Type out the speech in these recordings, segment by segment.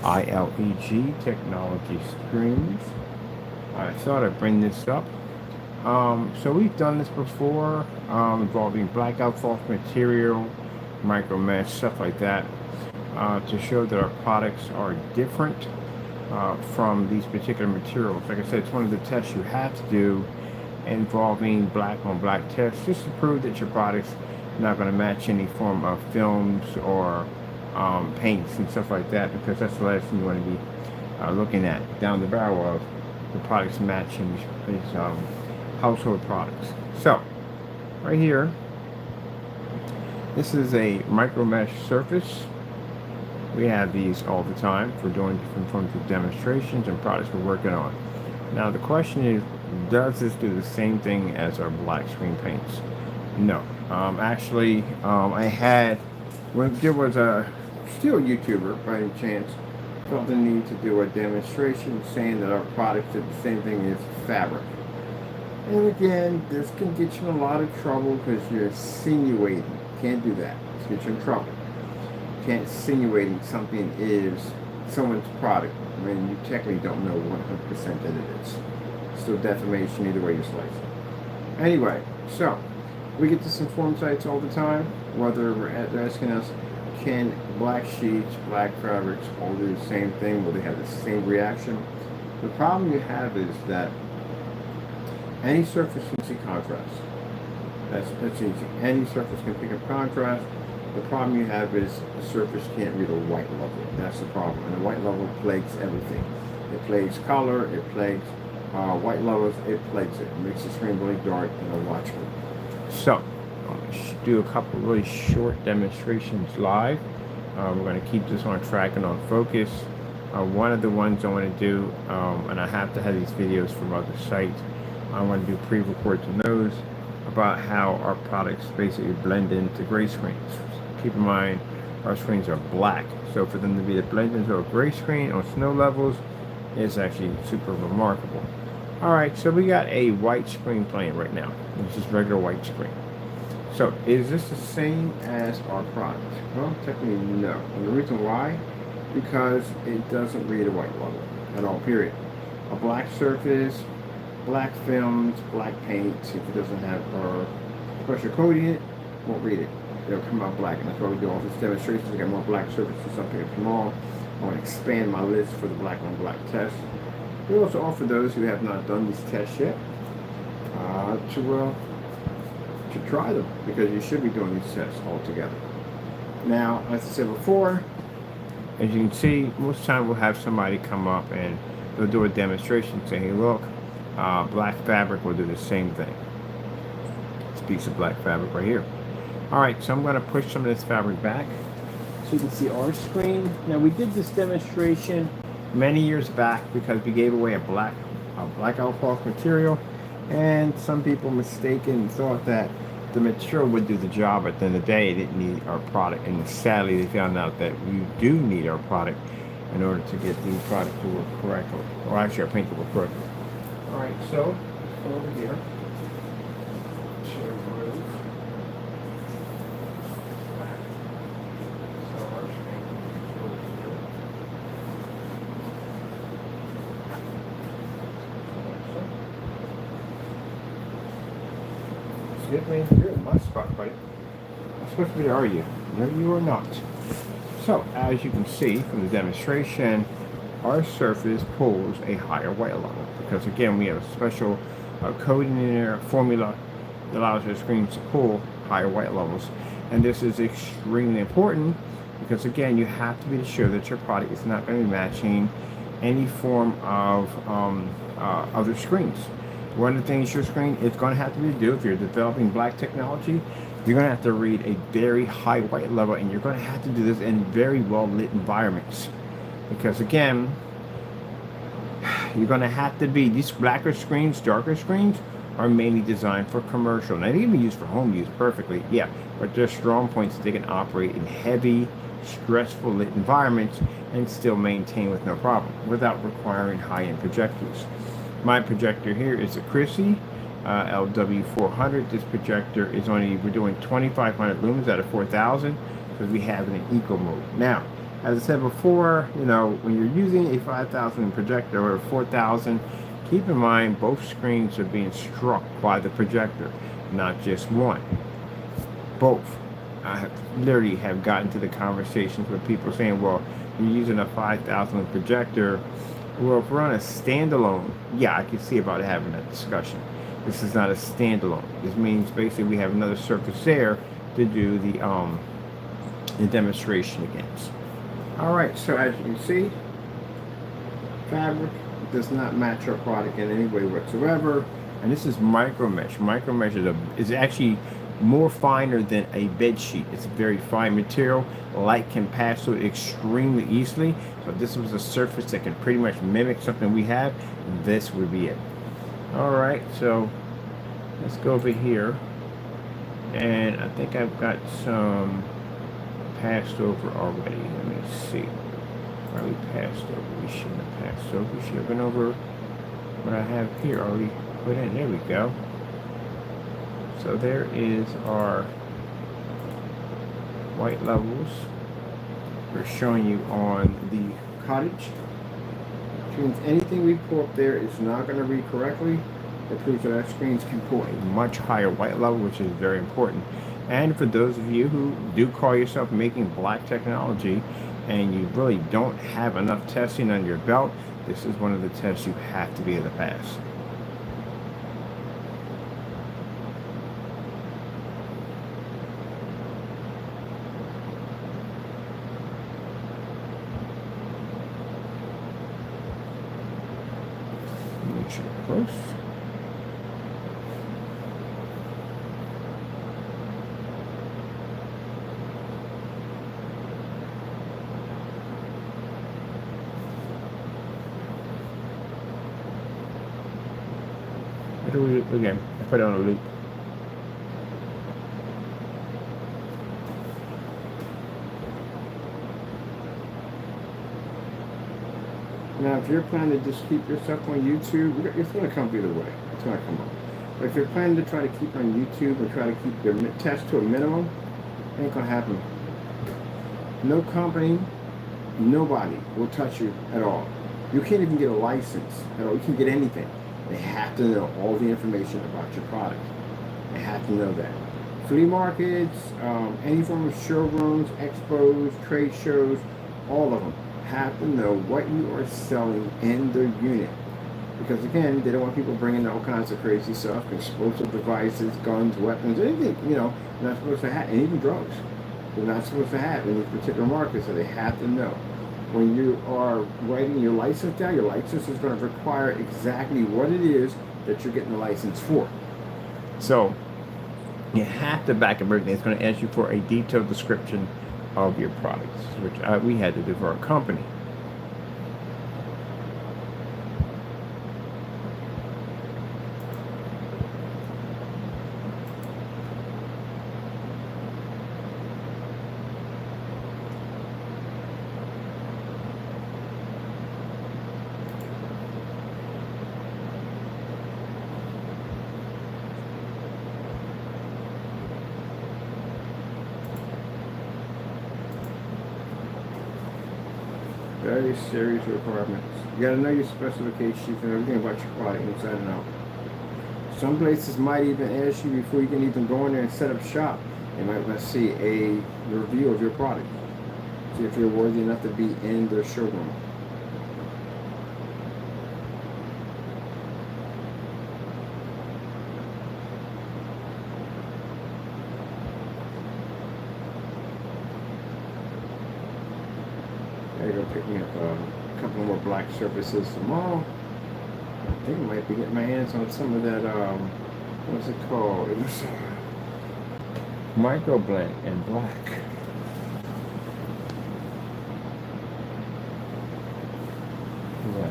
ILEG technology screens. I thought I'd bring this up. So we've done this before, involving blackout false material, micro mesh, stuff like that, to show that our products are different from these particular materials. Like I said, it's one of the tests you have to do involving black on black tests, just to prove that your product's not going to match any form of films or paints and stuff like that, because that's the last thing you want to be looking at down the barrel of the products matching these household products. So right here, this is a micro mesh surface. We have these all the time for doing different forms of demonstrations and products we're working on. Now the question is, does this do the same thing as our black screen paints? No. Actually, I had, when there was a still YouTuber by any chance felt the need to do a demonstration saying that our products did the same thing as fabric. And again, this can get you in a lot of trouble because you're insinuating. Can't do that. It's get you in trouble. Can't insinuating something is someone's product when you technically don't know 100% that it is. Still defamation either way you slice it. Anyway, so we get this in forum sites all the time, whether they're asking us, can black sheets, black fabrics all do the same thing? Will they have the same reaction? The problem you have is that any surface can see contrast. That's easy. Any surface can pick up contrast. The problem you have is the surface can't read a white level. That's the problem. And the white level plagues everything. It plagues color, it plagues white levels, it plagues it. It makes the screen really dark and unwatchable. So, I'm going to do a couple really short demonstrations live. We're going to keep this on track and on focus. One of the ones I want to do, and I have to have these videos from other sites, I want to do pre-records on those about how our products basically blend into gray screens. Keep in mind, our screens are black, so for them to be blend into a gray screen on snow levels is actually super remarkable. Alright, so we got a white screen playing right now. This is regular white screen. So, is this the same as our product? Well, technically no. And the reason why? Because it doesn't read a white level at all, period. A black surface, black films, black paint, if it doesn't have pressure coating in it, won't read it. It'll come out black, and that's why we do all these demonstrations. We got more black surfaces, something to come on. I want to expand my list for the black on black test. We also offer those who have not done these tests yet to try them, because you should be doing these tests all together. Now, as I said before, as you can see, most of the time we'll have somebody come up and they'll do a demonstration and say, hey, look, black fabric will do the same thing. This piece of black fabric right here. Alright, so I'm going to push some of this fabric back so you can see our screen. Now, we did this demonstration many years back because we gave away a blackout false material, and some people mistaken thought that the material would do the job. At the end of the day, it didn't need our product, and sadly they found out that we do need our product in order to get the product to work correctly, or actually our paint to work correctly. Alright, so over here, excuse me, you're in my spot, buddy. I'm supposed to be there, are you? No, you are not. So, as you can see from the demonstration, our surface pulls a higher white level because, again, we have a special coating in there, formula that allows our screens to pull higher white levels. And this is extremely important because, again, you have to be sure that your product is not going to be matching any form of other screens. One of the things your screen is going to have to do, if you're developing black technology, you're going to have to read a very high white level, and you're going to have to do this in very well lit environments. Because again, you're going to have to be, these blacker screens, darker screens, are mainly designed for commercial. Now, they can be used for home use perfectly, yeah, but there's strong points that they can operate in heavy, stressful lit environments and still maintain with no problem without requiring high-end projectors. My projector here is a Chrissy LW400. This projector is only, we're doing 2,500 lumens out of 4,000 because we have it in eco mode. Now, As I said before, you know, when you're using a 5000 projector or a 4000, keep in mind both screens are being struck by the projector, not just one. Both. I have literally have gotten to the conversations with people saying, well, you're using a 5000 projector. Well, if we're on a standalone, yeah, I can see about having that discussion. This is not a standalone. This means basically we have another surface there to do the demonstration against. All right, so as you can see, fabric does not match our product in any way whatsoever. And this is micro mesh. Micro mesh is actually more finer than a bed sheet. It's a very fine material. Light can pass through it extremely easily. So if this was a surface that can pretty much mimic something we have, this would be it. All right, so let's go over here. And I think I've got some passed over already. Let me see. Are we passed over? We shouldn't have passed over. We should have been over what I have here already put in. There we go. So there is our white levels. We're showing you on the cottage. Which means anything we pull up there is not going to read correctly. It proves that our screens can pull a much higher white level, which is very important. And for those of you who do call yourself making black technology and you really don't have enough testing on your belt, this is one of the tests you have to be able to pass. Make sure you're close. Again, I put it on a loop. Now, if you're planning to just keep yourself on YouTube, it's going to come either way. It's going to come up. But if you're planning to try to keep on YouTube and try to keep your test to a minimum, it ain't going to happen. No company, nobody will touch you at all. You can't even get a license at all. You can get anything. They have to know all the information about your product. They have to know that. Flea markets, any form of showrooms, expos, trade shows, all of them have to know what you are selling in their unit. Because again, they don't want people bringing all kinds of crazy stuff, explosive devices, guns, weapons, anything, you know, they're not supposed to have, and even drugs. They're not supposed to have in these particular markets, so they have to know. When you are writing your license down, your license is going to require exactly what it is that you're getting the license for. So you have to back up everything. It's going to ask you for a detailed description of your products, which we had to do for our company. Very serious requirements. You gotta know your specifications and everything about your product inside and out. Some places might even ask you before you can even go in there and set up shop. They might want to see a review of your product. See if you're worthy enough to be in their showroom. There you go, pick me up a couple more black surfaces tomorrow. I think I might be getting my hands on some of that, what's it called? It was micro blend in black. Yeah.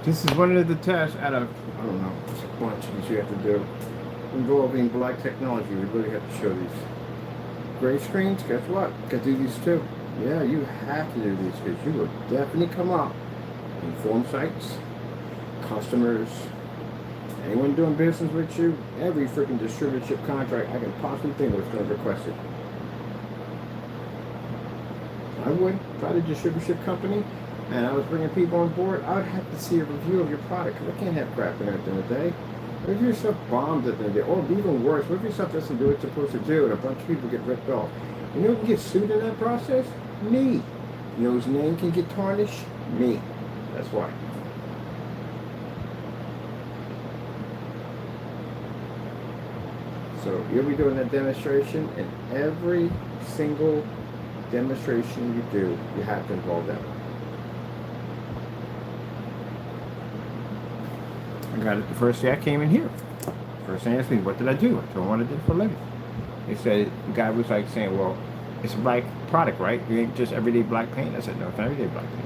This is one of the tests out of, I don't know, it's a bunch that you have to do involving black technology. We really have to show these. Gray screens, guess what? Got to do these too. Yeah, you have to do these because you will definitely come up in form sites, customers, anyone doing business with you, every freaking distributorship contract I can possibly think of is going to request it. I would, if I had a distributorship company and I was bringing people on board, I would have to see a review of your product because I can't have crap in it at the end of the day. What if your stuff bombs at the end of the day? Or even worse, what if your stuff doesn't do what it's supposed to do and a bunch of people get ripped off? You know who can get sued in that process? Me. You know whose name can get tarnished? Me. That's why. So you'll be doing that demonstration, and every single demonstration you do, you have to involve them. I got it the first day I came in here. First thing they asked me, what did I do? I told them what I did for a living. They said, the guy was like saying, well, it's a black product, right? You ain't just everyday black paint. I said, no, it's not everyday black paint.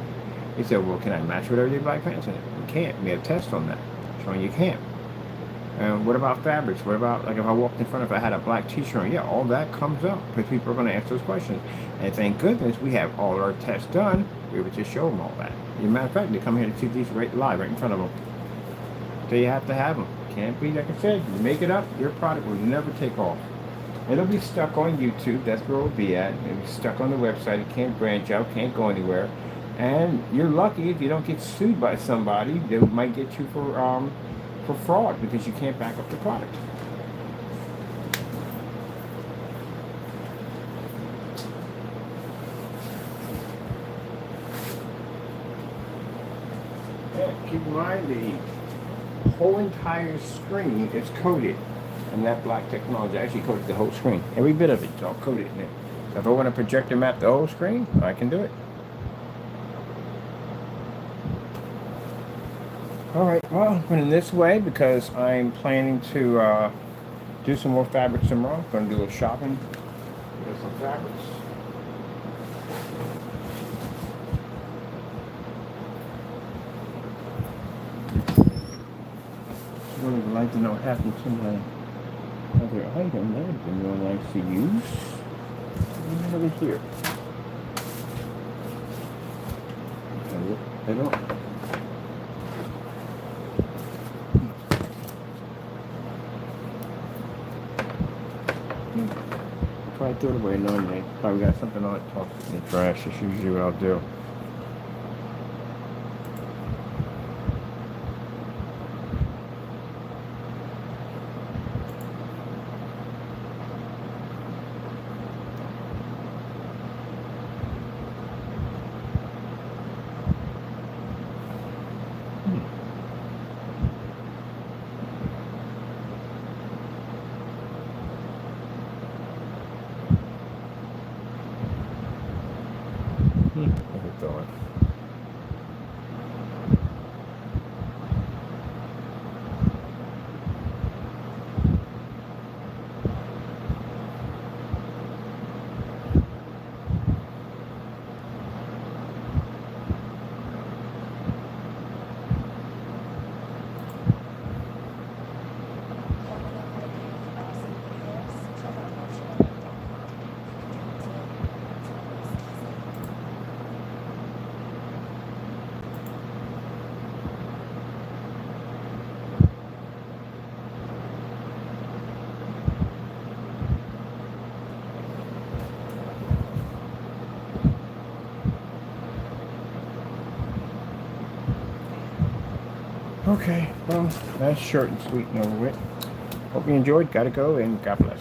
He said, well, can I match with everyday black paint? I said, you can't. We have tests on that, showing you can't. And what about fabrics? What about, like, if I walked in front, if I had a black t-shirt on? Yeah, all that comes up because people are going to ask those questions. And thank goodness we have all our tests done. We would just show them all that. As a matter of fact, they come here to see these right live, right in front of them. So you have to have them. Can't be, like I said, you make it up, your product will never take off. It'll be stuck on YouTube. That's where it'll be at. It'll be stuck on the website. It can't branch out, can't go anywhere. And you're lucky if you don't get sued by somebody. They might get you for fraud because you can't back up the product. Yeah, keep in mind the whole entire screen is coated in that black technology. I actually coated the whole screen. Every bit of it is all coated in it. So if I want to projector map the whole screen, I can do it. Alright, well, I'm going in this way because I'm planning to do some more fabrics tomorrow. I'm going to do a little shopping, get some fabrics. I would like to know what happened to my other item that I've been really nice to use. What is here? I don't. Probably threw it away knowingly. Probably got something on it, tossed it in the trash. That's usually what I'll do. Going. Okay, well, that's short and sweet and over with. Hope you enjoyed. Gotta go, and God bless.